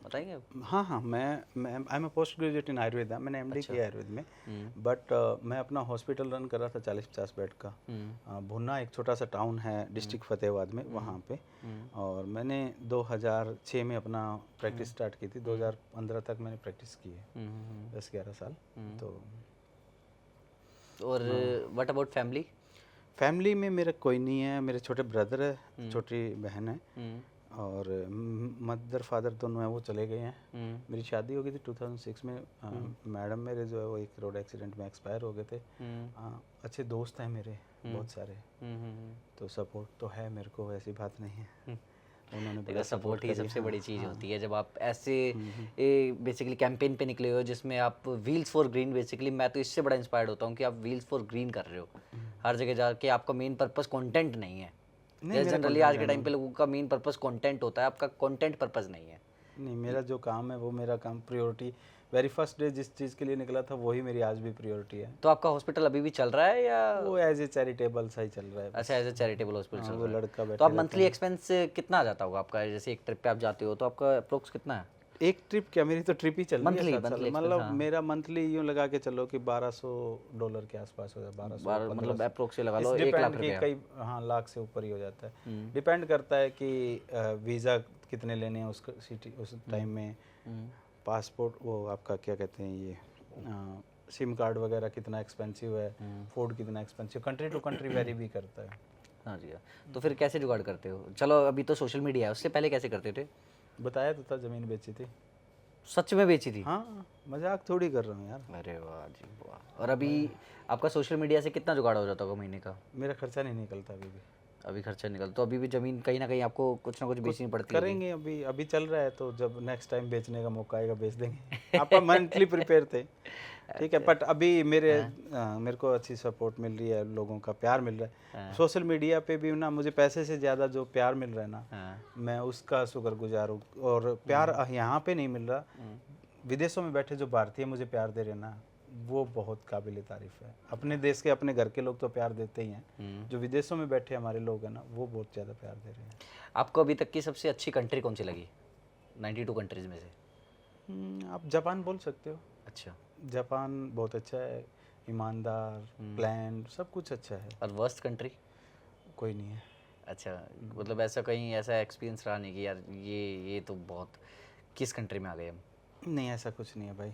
बताएंगे? हाँ, मैं I am a post graduate in Ayurveda. मैंने एमडी किया आयुर्वेद में, बट मैं अपना हॉस्पिटल रन कर रहा था 40-50 बेड का। भुन्ना एक छोटा सा टाउन है डिस्ट्रिक्ट फतेहाबाद में, वहाँ पे। और मैंने 2006 में अपना प्रैक्टिस स्टार्ट की थी। 2015 तक मैंने प्रैक्टिस की है, 10-11 साल। तो और व्हाट अबाउट फैमिली? फैमिली में मेरा कोई नहीं है। मेरे छोटे ब्रदर है, छोटी बहन है, और मदर फादर दोनों हैं, वो चले गए हैं। मेरी शादी हो गई थी 2006 में। मैडम मेरे जो है वो एक रोड एक्सीडेंट में एक्सपायर हो गए थे। अच्छे दोस्त हैं मेरे बहुत सारे, तो सपोर्ट तो है मेरे को, ऐसी बात नहीं है। उन्होंने देखो, सपोर्ट ही सबसे बड़ी चीज़ हाँ। होती है। जब आप ऐसे बेसिकली कैंपेन पे निकले हो जिसमें आप व्हील्स फॉर ग्रीन, बेसिकली मैं तो इससे बड़ा इंस्पायर्ड होता हूँ कि आप व्हील्स फॉर ग्रीन कर रहे हो। हर जगह जाके आपका मेन पर्पस कंटेंट नहीं है। जनरली आज के टाइम पे लोगों का मेन पर्पस कंटेंट होता है, आपका कंटेंट पर्पस नहीं है। नहीं, मेरा जो काम है वो मेरा काम प्रायोरिटी, वेरी फर्स्ट डे जिस चीज़ के लिए निकला था वही मेरी आज भी प्रायोरिटी है। तो आपका हॉस्पिटल अभी भी चल रहा है या वो एज ए चैरिटेबल सा ही चल रहा है? अच्छा, एज ए चैरिटेबल हॉस्पिटल चल वो रहा है। लड़का बैठा तो आप मंथली एक्सपेंस कितना आ जाता होगा आपका? जैसे एक ट्रिप पे आप जाते हो तो आपका अप्रोक्स कितना है? एक ट्रिप क्या, मेरी तो ट्रिप ही चल रही है 7 साल। मंथली मतलब मेरा मंथली यूँ लगा के चलो कि $1200 के आसपास हो जाए। 1200 मतलब अप्रोक्स से लगा लो 1 लाख डिपेंड की रुपया। कई, हाँ, लाख से ऊपर ही हो जाता है। डिपेंड करता है कि वीज़ा कितने लेने हैं उस टाइम में, पासपोर्ट, वो आपका क्या कहते हैं ये सिम कार्ड वगैरह कितना एक्सपेंसिव है, फूड कितना expensive, country to country vary भी करता है। हाँ जी। तो फिर कैसे जुगाड़ करते हो? चलो अभी तो सोशल मीडिया है, उससे पहले कैसे करते थे? बताया तो था, ज़मीन बेची थी। सच में बेची थी? हाँ, मजाक थोड़ी कर रहा हूँ यार। अरे वाह जी वाह। और अभी आपका सोशल मीडिया से कितना जुगाड़ हो जाता होगा महीने का? मेरा खर्चा नहीं निकलता अभी भी। अभी खर्चा निकल, तो अभी भी ज़मीन कहीं ना कहीं आपको कुछ ना कुछ बेचनी पड़ती है? करेंगे, अभी चल रहा है, तो जब नेक्स्ट टाइम बेचने का मौका आएगा बेच देंगे। आप मंथली प्रिपेयर थे, ठीक है। बट अभी मेरे को अच्छी सपोर्ट मिल रही है, लोगों का प्यार मिल रहा है। सोशल मीडिया पे भी ना मुझे पैसे से ज़्यादा जो प्यार मिल रहा है ना, मैं उसका शुक्रगुजार हूँ। और प्यार यहाँ पे नहीं मिल रहा, विदेशों में बैठे जो भारतीय मुझे प्यार दे रहे हैं ना, वो बहुत काबिल तारीफ़ है। अपने देश के, अपने घर के लोग तो प्यार देते ही हैं, जो विदेशों में बैठे हमारे लोग हैं ना, वो बहुत ज़्यादा प्यार दे रहे हैं। आपको अभी तक की सबसे अच्छी कंट्री कौन सी लगी 92 कंट्रीज़ में से? आप जापान बोल सकते हो। अच्छा। जापान बहुत अच्छा है, ईमानदार, प्लान, सब कुछ अच्छा है। और वर्स्ट कंट्री? कोई नहीं है। अच्छा, मतलब ऐसा कहीं ऐसा एक्सपीरियंस रहा नहीं कि यार ये तो बहुत, किस कंट्री में आ गए हम? नहीं, ऐसा कुछ नहीं है भाई।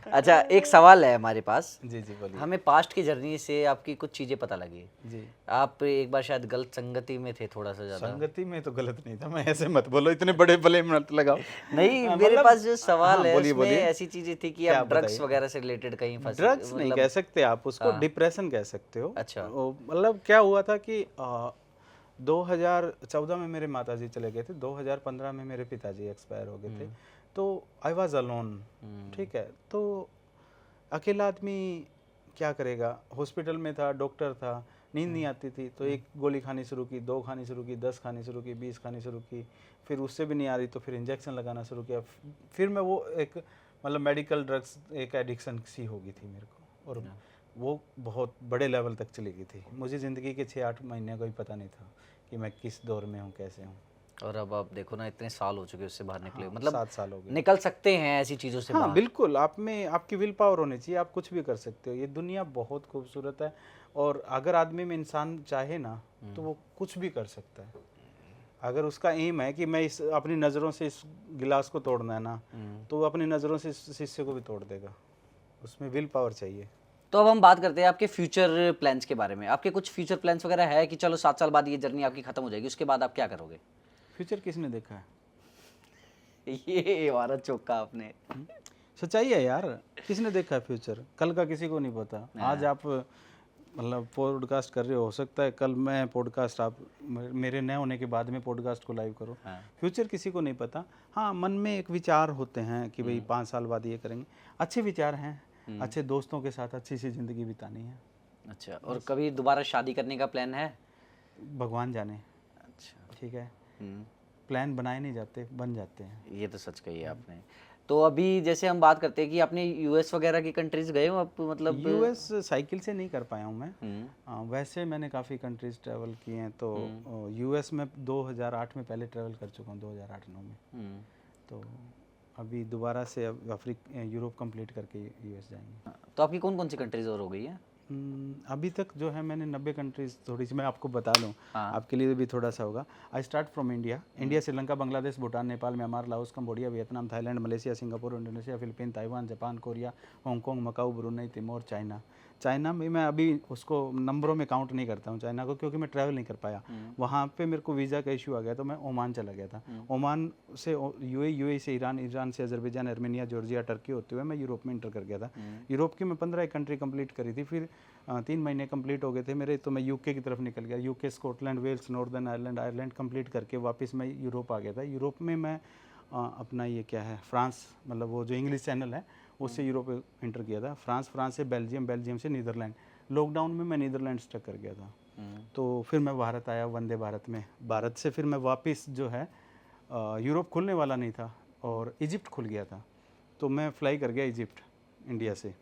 अच्छा, एक सवाल है हमारे पास। जी बोलिए। हमें पास्ट की जर्नी से आपकी कुछ चीज़ें पता लगी। जी। आप एक बार शायद गलत संगति में थे थोड़ा सा ज़्यादा। संगति में तो गलत नहीं था, मैं ऐसे मत बोलो, इतने बड़े भले मत लगाओ। नहीं, मेरे पास जो सवाल है उसमें बोलिए। ऐसी चीज़ें थी कि आप ड्रग्स वगैरह से रिलेटेड कहीं फंसे। ड्रग्स नहीं कह सकते आप उसको, डिप्रेशन कह सकते हो। अच्छा। मतलब क्या हुआ था कि 2014 में मेरे माताजी चले गए थे, 2015 में मेरे पिताजी एक्सपायर हो गए थे, तो आई वॉज अलोन, ठीक है। तो अकेला आदमी क्या करेगा, हॉस्पिटल में था, डॉक्टर था, नींद नहीं आती थी, तो एक गोली खानी शुरू की, 2 खानी शुरू की, 10 खानी शुरू की, 20 खानी शुरू की, फिर उससे भी नहीं आ रही तो फिर इंजेक्शन लगाना शुरू किया। फिर मैं वो एक मतलब मेडिकल ड्रग्स एक एडिक्शन सी हो गई थी मेरे को, और वो बहुत बड़े लेवल तक चली गई थी। मुझे ज़िंदगी के 6-8 महीने का भी पता नहीं था कि मैं किस दौर में हूँ, कैसे हूँ। और अब आप देखो ना, इतने साल हो चुके उससे बाहर निकले, हाँ, मतलब 7 साल हो गए। निकल सकते हैं ऐसी चीज़ों से हाँ बाहर। बिल्कुल, आप में आपकी विल पावर होनी चाहिए, आप कुछ भी कर सकते हो। ये दुनिया बहुत खूबसूरत है, और अगर आदमी में इंसान चाहे ना तो वो कुछ भी कर सकता है। अगर उसका एम है कि मैं इस अपनी नज़रों से इस गिलास को तोड़ना है ना, तो वो अपनी नज़रों से इस शीशे को भी तोड़ देगा। उसमें विल पावर चाहिए। तो अब हम बात करते हैं आपके फ्यूचर प्लान्स के बारे में। आपके कुछ फ्यूचर प्लान्स वगैरह है कि चलो 7 साल बाद ये जर्नी आपकी खत्म हो जाएगी, उसके बाद आप क्या करोगे? फ्यूचर किसने देखा है? ये हमारा चौका आपने। सच्चाई है यार, किसने देखा है फ्यूचर? कल का किसी को नहीं पता। आज आप मतलब पॉडकास्ट कर रहे हो सकता है कल मैं पॉडकास्ट आप मेरे नए होने के बाद में पॉडकास्ट को लाइव करो। फ्यूचर किसी को नहीं पता। हाँ, मन में एक विचार होते हैं कि भाई 5 साल बाद ये करेंगे। अच्छे विचार हैं, अच्छे दोस्तों के साथ अच्छी सी ज़िंदगी बितानी है। अच्छा, और कभी दोबारा शादी करने का प्लान है? भगवान जाने। अच्छा। ठीक है, प्लान बनाए नहीं जाते, बन जाते हैं। ये तो सच कही है आपने। तो अभी जैसे हम बात करते हैं कि आपने यूएस वगैरह की कंट्रीज गए हो आप, मतलब? यूएस साइकिल से नहीं कर पाया हूँ मैं। वैसे मैंने काफ़ी कंट्रीज ट्रैवल किए हैं। तो यूएस में 2008 में पहले ट्रैवल कर चुका हूँ, 2008-9 में। तो अभी दोबारा से यूरोप कंप्लीट करके यूएस जाएंगे। तो आपकी कौन कौन सी कंट्रीज और हो गई है? अभी तक जो है मैंने 90 कंट्रीज, थोड़ी सी मैं आपको बता लूँ। हाँ। आपके लिए भी थोड़ा सा होगा। I start from India, Sri Lanka, Bangladesh, Bhutan, Nepal, Myanmar, Laos, Cambodia, Vietnam, Thailand, Malaysia, Singapore, Indonesia, Philippine, Taiwan, Japan, Korea, Hong Kong, Macau, Brunei, Timor, China. China में मैं अभी उसको नंबरों में काउंट नहीं करता हूँ चाइना को, क्योंकि मैं ट्रैवल नहीं कर पाया। वहाँ पे मेरे को वीज़ा का इशू आ गया, तो मैं ओमान चला गया था। ओमान से यूएई से ईरान, ईरान से अजरबैजान, आर्मेनिया, जॉर्जिया, टर्की होते हुए मैं यूरोप में इंटर कर गया था। यूरोप की मैं 15 कंट्री कंप्लीट करी थी। फिर 3 महीने कंप्लीट हो गए थे मेरे, तो मैं यूके की तरफ निकल गया। UK, Scotland, Wales, Northern Ireland, Ireland complete करके वापस मैं यूरोप आ गया था। यूरोप में मैं अपना ये क्या है, फ्रांस, मतलब वो जो इंग्लिश चैनल है उससे यूरोप इंटर किया था। फ्रांस से बेल्जियम, बेल्जियम से नीदरलैंड। लॉकडाउन में मैं नीदरलैंड तक कर गया था। तो फिर मैं भारत आया वंदे भारत में। भारत से फिर मैं वापस जो है यूरोप खुलने वाला नहीं था और इजिप्ट खुल गया था, तो मैं फ्लाई कर गया इजिप्ट इंडिया से।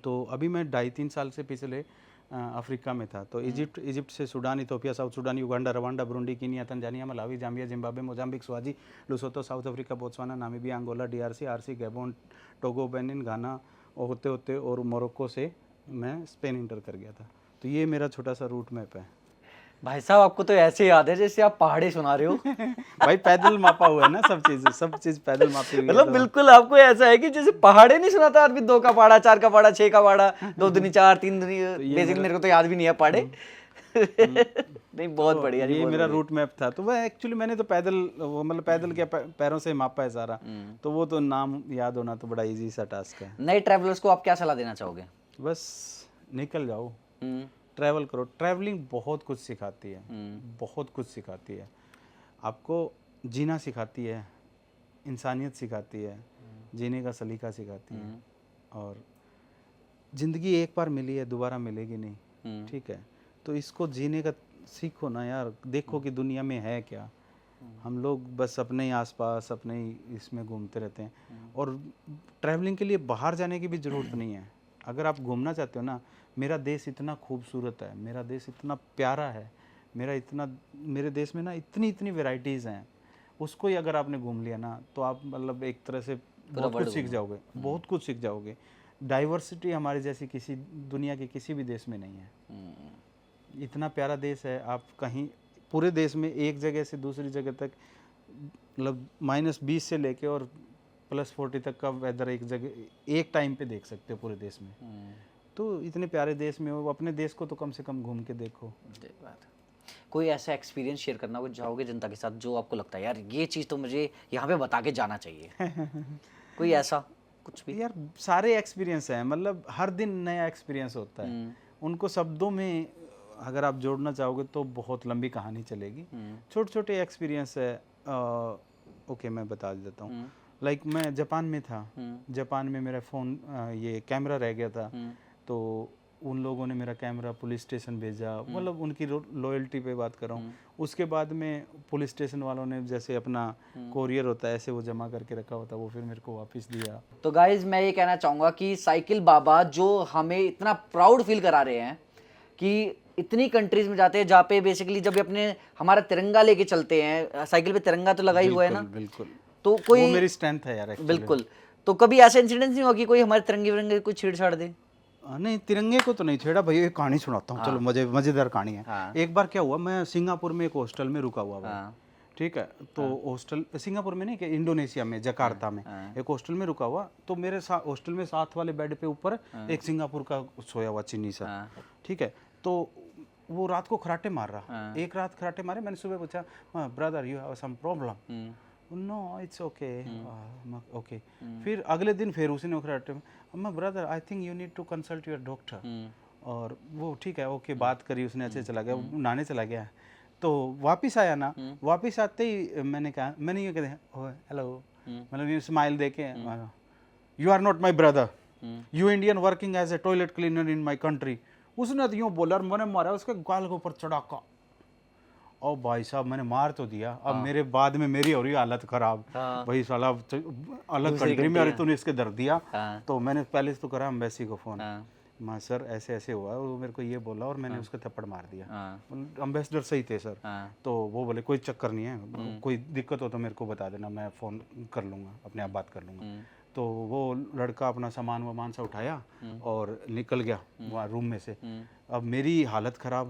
तो अभी मैं 2.5-3 साल से पिछले अफ्रीका में था। तो इजिप्ट से Sudan, Ethiopia, South Sudan, Uganda, Rwanda, Burundi, Kenya, Tanzania, Malawi, Zambia, Zimbabwe, Mozambique, Swazi, Lesotho, South Africa, Botswana, Namibia, Angola, DRC, RC, Gabon, Togo, Benin, Ghana होते होते और मोरक्को से मैं स्पेन इंटर कर गया था। तो ये मेरा छोटा सा रूट मैप है। भाई साहब, आपको तो ऐसे याद है जैसे आप पहाड़े सुना रहे हो। भाई पैदल मापा हुआ है ना, सब चीज पैदल मापी हुई है। मतलब बिल्कुल आपको ऐसा है कि जैसे पहाड़े नहीं सुनाता आदमी, 2 का पहाड़ा, 4 का पहाड़ा, 6 का पहाड़ा, 2 दूनी 4, 3 दूनी, बेसिकली मेरे को तो याद भी नहीं है पहाड़े। नहीं, बहुत बढ़िया जी, ये बहुत मेरा बढ़िया। रूट मैप था। तो वह एक्चुअली मैंने तो पैदल, वो मतलब पैदल क्या पैरों से मापा है सारा। तो वो तो नाम याद होना तो बड़ा इजी सा टास्क है। नए ट्रैवलर्स को आप क्या सलाह देना चाहोगे? बस निकल जाओ, ट्रैवल करो। ट्रैवलिंग बहुत कुछ सिखाती है, बहुत कुछ सिखाती है। आपको जीना सिखाती है, इंसानियत सिखाती है, जीने का सलीका सिखाती है। और ज़िंदगी एक बार मिली है, दोबारा मिलेगी नहीं, ठीक है? तो इसको जीने का सीखो ना यार। देखो कि दुनिया में है क्या। हम लोग बस अपने ही आसपास, अपने ही इसमें घूमते रहते हैं। और ट्रैवलिंग के लिए बाहर जाने की भी ज़रूरत नहीं है। अगर आप घूमना चाहते हो ना, मेरा देश इतना खूबसूरत है, मेरा देश इतना प्यारा है, मेरे देश में ना इतनी वैरायटीज़ हैं। उसको ही अगर आपने घूम लिया ना, तो आप मतलब एक तरह से बहुत कुछ सीख जाओगे, बहुत कुछ सीख जाओगे। डाइवर्सिटी हमारे जैसी किसी दुनिया के किसी भी देश में नहीं है। इतना प्यारा देश है। आप कहीं पूरे देश में एक जगह से दूसरी जगह तक, मतलब -20 से लेके और +40 तक का वेदर एक जगह एक टाइम पे देख सकते हो पूरे देश में। तो इतने प्यारे देश में हो, अपने देश को तो कम से कम घूम के देखो। बात है। कोई ऐसा एक्सपीरियंस शेयर करना को चाहोगे जनता के साथ, जो आपको लगता है यार ये चीज़ तो मुझे यहाँ पे बता के जाना चाहिए? कोई ऐसा कुछ भी? यार सारे एक्सपीरियंस हैं, मतलब हर दिन नया एक्सपीरियंस होता है। उनको शब्दों में अगर आप जोड़ना चाहोगे तो बहुत लंबी कहानी चलेगी। छोटे छोटे एक्सपीरियंस है। ओके, मैं बता देता हूँ। लाइक मैं जापान में था। जापान में मेरा फ़ोन ये कैमरा रह गया था। तो उन लोगों ने मेरा कैमरा पुलिस स्टेशन भेजा, मतलब उनकी लॉयल्टी पे बात कर रहा हूँ। उसके बाद में पुलिस स्टेशन वालों ने जैसे अपना कोरियर होता है ऐसे वो जमा करके रखा होता, वो फिर मेरे को वापस दिया। तो गाइज मैं ये कहना चाहूँगा कि साइकिल बाबा जो हमें इतना प्राउड फील करा रहे हैं कि इतनी कंट्रीज में जाते हैं जहाँ पे बेसिकली जब अपने हमारा तिरंगा लेके चलते हैं, साइकिल पे तिरंगा तो लगा ही हुआ है ना, बिल्कुल तो कोई वो मेरी स्ट्रेंथ है यार actually। बिल्कुल, तो कभी ऐसा इंसिडेंट नहीं हुआ कि कोई हमारे तिरंगे विरंगे कोई छेड़छाड़ दे? नहीं, तिरंगे को तो नहीं छेड़ा भाई। एक कहानी सुनाता हूँ, चलो मजेदार कहानी है। हाँ। एक बार क्या हुआ, मैं सिंगापुर में एक हॉस्टल में रुका हुआ था, हाँ। ठीक है। तो हॉस्टल सिंगापुर में नहीं, कि इंडोनेशिया में, जकार्ता में एक हॉस्टल में रुका हुआ। तो मेरे साथ हॉस्टल में साथ वाले बेड पे ऊपर एक सिंगापुर का सोया हुआ चीनी सा, ठीक है। तो वो रात को खराटे मार रहा, एक रात खराटे मारे। मैंने सुबह पूछा, brother you have some problem? No it's okay okay. फिर अगले दिन फिर उसी ने खराटे में, brother I think you need to consult your doctor. और वो ठीक है ओके, बात करी उसने, अच्छे चला गया, नहाने चला गया। तो वापस आया ना, वापस आते ही मैंने कहा, मैंने ये कहते हेलो, मतलब ये स्माइल दे के, you are not my brother, you Indian working as a toilet cleaner in my country. उसने तो यूँ बोला और मैंने मारा उसके गाल के ऊपर चढ़ाका। और भाई साहब मैंने मार तो दिया, अब मेरे बाद में मेरी हो रही हालत खराब। भाई साला अलग कंट्री में, अरे तूने इसके दर्द दिया। तो मैंने पहले तो करा एम्बेसी को फ़ोन, माँ सर ऐसे ऐसे हुआ, वो मेरे को ये बोला और मैंने उसको थप्पड़ मार दिया। अम्बेसडर सही थे सर। तो वो बोले कोई चक्कर नहीं है, कोई दिक्कत हो तो मेरे को बता देना, मैं फ़ोन कर लूँगा, अपने आप बात कर लूँगा। तो वो लड़का अपना सामान वामान सा उठाया और निकल गया वहाँ रूम में से। अब मेरी हालत ख़राब,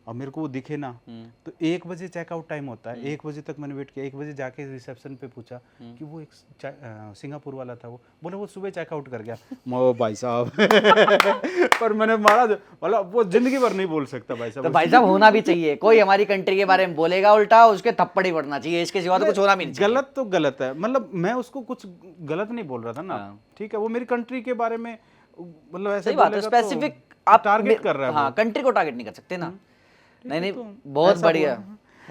अब मेरे को वो दिखे ना। तो 1 बजे चेकआउट टाइम होता है, 1 बजे तक मैंने वेट किया। 1 बजे जाके रिसेप्शन पे पूछा कि वो एक सिंगापुर वाला था, वो बोले वो सुबह चेकआउट कर गया। ओ भाई साहब पर मैंने मारा, मतलब वो जिंदगी भर नहीं बोल सकता भाई साहब। तो भाई साहब होना भी चाहिए, कोई हमारी कंट्री के बारे में बोलेगा उल्टा, उसके थप्पड़ ही पड़ना चाहिए, इसके सिवा तो कुछ होना भी नहीं चाहिए। गलत तो गलत है, मतलब मैं उसको कुछ गलत नहीं बोल रहा था ना, ठीक है। वो मेरी कंट्री के बारे में मतलब ऐसे सही बात है, बोलेगा तो स्पेसिफिक आप टारगेट कर रहा है। हाँ, कंट्री को टारगेट नहीं कर सकते ना। नहीं तो बहुत ऐसा बढ़िया।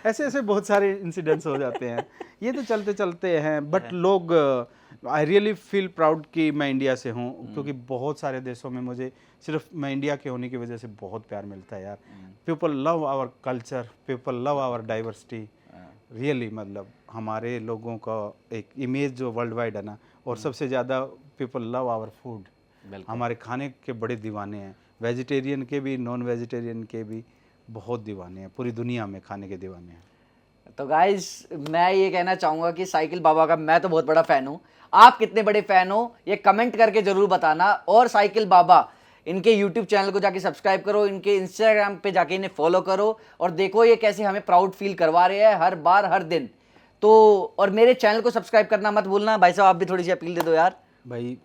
ऐसे ऐसे बहुत सारे इंसिडेंट्स हो जाते हैं, ये तो चलते चलते हैं। बट लोग, आई रियली फील प्राउड कि मैं इंडिया से हूँ, क्योंकि बहुत सारे देशों में मुझे सिर्फ मैं इंडिया के होने की वजह से बहुत प्यार मिलता है यार। People love our culture, people love our diversity really. मतलब हमारे लोगों का एक इमेज जो वर्ल्ड वाइड है ना, और सबसे ज़्यादा पीपल लव आवर फूड। हमारे खाने के बड़े दीवाने हैं, वेजिटेरियन के भी, नॉन वेजिटेरियन के भी बहुत दीवाने हैं, पूरी दुनिया में खाने के दीवाने हैं। तो गाइस मैं ये कहना चाहूँगा कि साइकिल बाबा का मैं तो बहुत बड़ा फ़ैन हूँ। आप कितने बड़े फ़ैन हो ये कमेंट करके ज़रूर बताना। और साइकिल बाबा इनके यूट्यूब चैनल को जाके सब्सक्राइब करो, इनके इंस्टाग्राम पे जाके इन्हें फॉलो करो, और देखो ये कैसे हमें प्राउड फील करवा रहे हैं हर बार हर दिन। तो और मेरे चैनल को सब्सक्राइब करना मत भूलना। भाई साहब आप भी थोड़ी सी अपील दे दो यार। भाई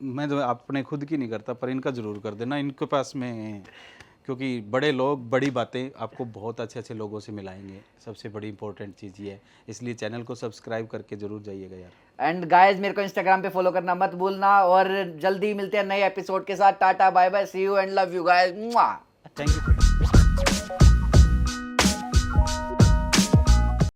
मैं तो अपने खुद की नहीं करता, पर इनका ज़रूर कर देना, इनके पास में, क्योंकि बड़े लोग बड़ी बातें आपको बहुत अच्छे अच्छे लोगों से मिलाएंगे। सबसे बड़ी इंपॉर्टेंट चीज़ ये है, इसलिए चैनल को सब्सक्राइब करके ज़रूर जाइएगा यार। एंड गाइस मेरे को इंस्टाग्राम पे फॉलो करना मत भूलना, और जल्दी मिलते हैं नए एपिसोड के साथ। Tata bye bye, see you and love you guys. Thank you.